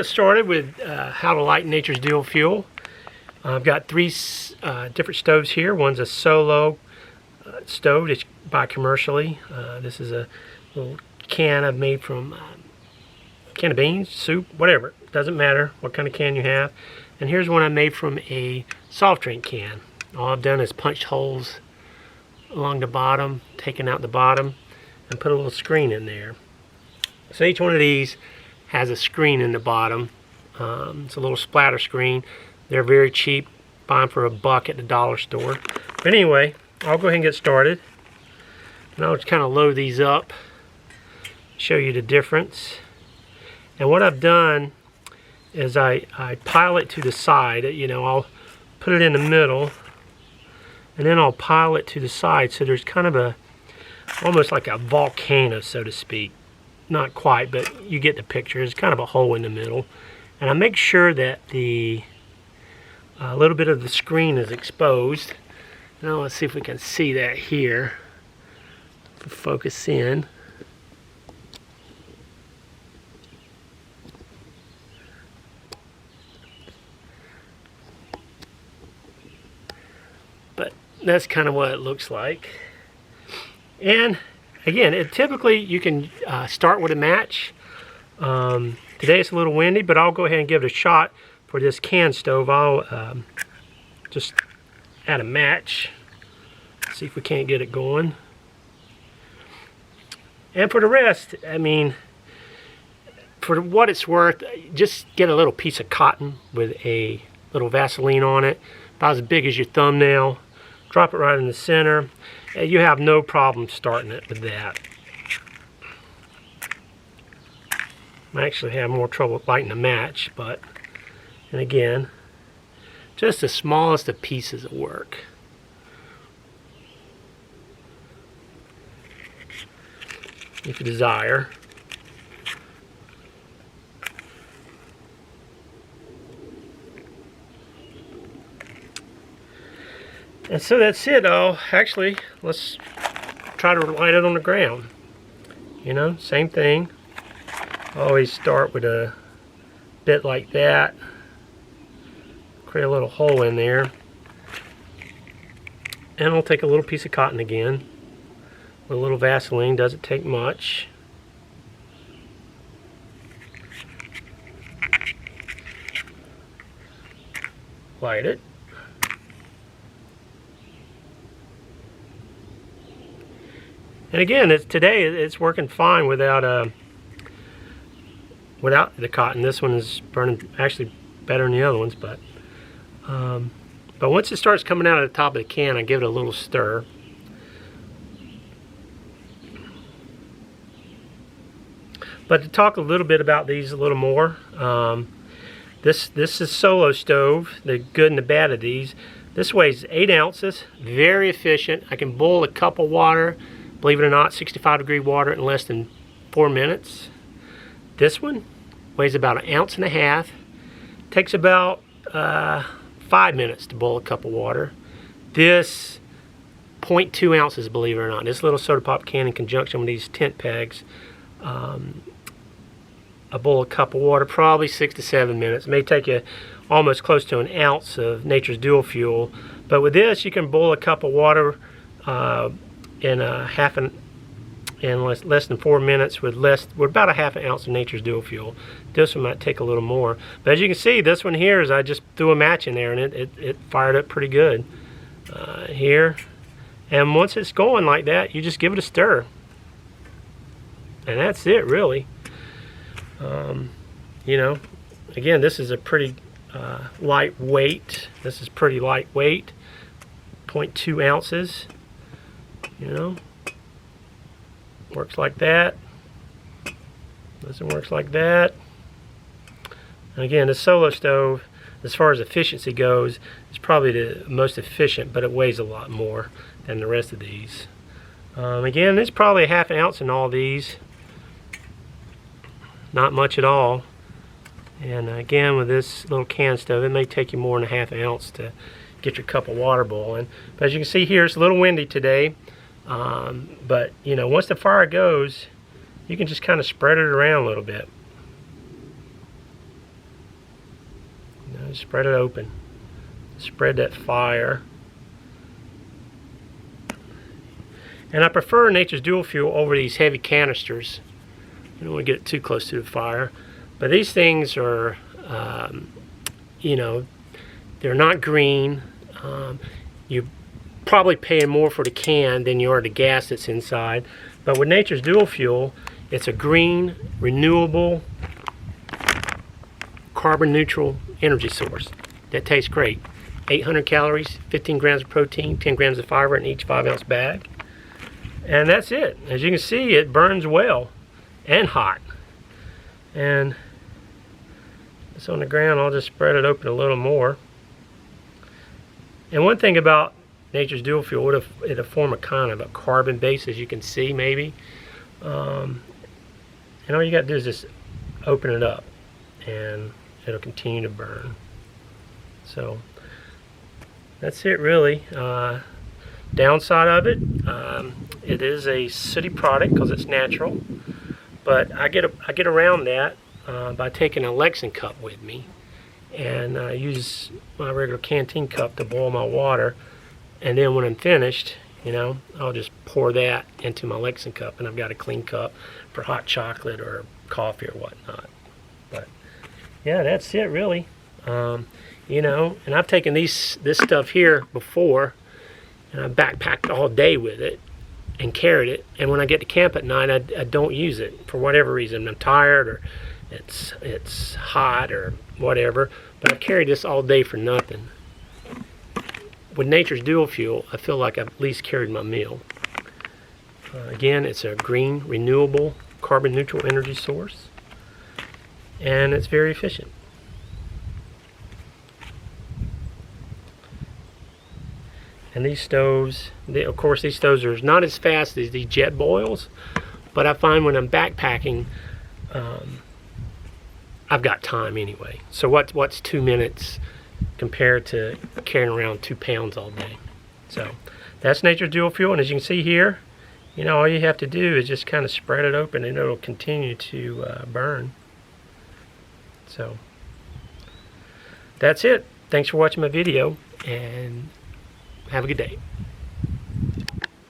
Get started with how to light nature's dual fuel. I've got three different stoves here. One's a solo stove that you buy commercially. This is a little can I've made from can of beans, soup, whatever. Doesn't matter what kind of can you have. And here's one I made from a soft drink can. All I've done is punched holes along the bottom, taken out the bottom, and put a little screen in there. So each one of these has a screen in the bottom. It's a little splatter screen. They're very cheap. Buy them for $1 at the dollar store. But anyway, I'll go ahead and get started. And I'll just kind of load these up, show you the difference. And what I've done is I pile it to the side. You know, I'll put it in the middle, and then I'll pile it to the side. So there's kind of almost like a volcano, so to speak. Not quite, but you get the picture. It's kind of a hole in the middle. And I make sure that the a little bit of the screen is exposed. Now let's see if we can see that here. Focus in. But that's kind of what it looks like. And again, typically you can start with a match. Today it's a little windy, but I'll go ahead and give it a shot for this can stove. I'll just add a match, see if we can't get it going. And for the rest, I mean, for what it's worth, just get a little piece of cotton with a little Vaseline on it, about as big as your thumbnail. Drop it right in the center. You have no problem starting it with that. I actually have more trouble lighting a match, but, and again, just the smallest of pieces of work. If you desire. And so that's it. Actually, let's try to light it on the ground. You know, same thing. Always start with a bit like that. Create a little hole in there. And I'll take a little piece of cotton again. With a little Vaseline, doesn't take much. Light it. And again, today it's working fine without the cotton. This one is burning actually better than the other ones, but once it starts coming out of the top of the can, I give it a little stir. But to talk a little bit about these a little more, this is solo stove. The good and the bad of these. This weighs 8 ounces, very efficient. I can boil a cup of water, believe it or not, 65-degree water in less than 4 minutes. This one weighs about 1.5 ounces. Takes about 5 minutes to boil a cup of water. This 0.2 ounces, believe it or not. This little soda pop can in conjunction with these tent pegs. A bowl of cup of water, probably 6 to 7 minutes. It may take you almost close to 1 ounce of nature's dual fuel. But with this, you can boil a cup of water in less than 4 minutes with about 1/2 ounce of nature's dual fuel. This one might take a little more. But as you can see, this one here is I just threw a match in there and it fired up pretty good here. And once it's going like that, you just give it a stir. And that's it, really. You know, again, this is a pretty lightweight. This is pretty lightweight, 0.2 ounces. You know, works like that. This one works like that. And again, the solo stove, as far as efficiency goes, is probably the most efficient, but it weighs a lot more than the rest of these. Again, there's probably 1/2 ounce in all these. Not much at all. And again, with this little can stove, it may take you more than 1/2 ounce to get your cup of water boiling. But as you can see here, it's a little windy today. But you know, once the fire goes, you can just kind of spread it around a little bit. You know, spread it open. Spread that fire. And I prefer Nature's Dual Fuel over these heavy canisters. You don't want to get it too close to the fire. But these things are, you know, they're not green. You're probably paying more for the can than you are the gas that's inside. But with Nature's Dual Fuel, it's a green, renewable, carbon neutral energy source that tastes great. 800 calories, 15 grams of protein, 10 grams of fiber in each 5-ounce bag. And that's it. As you can see, it burns well and hot. And it's on the ground. I'll just spread it open a little more. And one thing about Nature's Dual Fuel, it'll form a kind of a carbon base, as you can see maybe. And all you got to do is just open it up and it'll continue to burn. So that's it really. Downside of it, it is a sooty product because it's natural, but I get around that by taking a Lexan cup with me, and I use my regular canteen cup to boil my water, and then when I'm finished, you know, I'll just pour that into my Lexan cup, and I've got a clean cup for hot chocolate or coffee or whatnot. But yeah, that's it really. You know, and I've taken this stuff here before, and I backpacked all day with it and carried it, and when I get to camp at night, I don't use it for whatever reason. I'm tired, or it's hot, or whatever, but I've carried this all day for nothing. With Nature's Dual Fuel, I feel like I've at least carried my meal. Again, it's a green, renewable, carbon neutral energy source, and it's very efficient. And these stoves, of course these stoves are not as fast as these Jetboils, but I find when I'm backpacking, I've got time anyway. So what's 2 minutes compared to carrying around 2 pounds all day? So that's Nature's Dual Fuel, and as you can see here, you know, all you have to do is just kind of spread it open and it'll continue to burn. So that's it. Thanks for watching my video, and have a good day.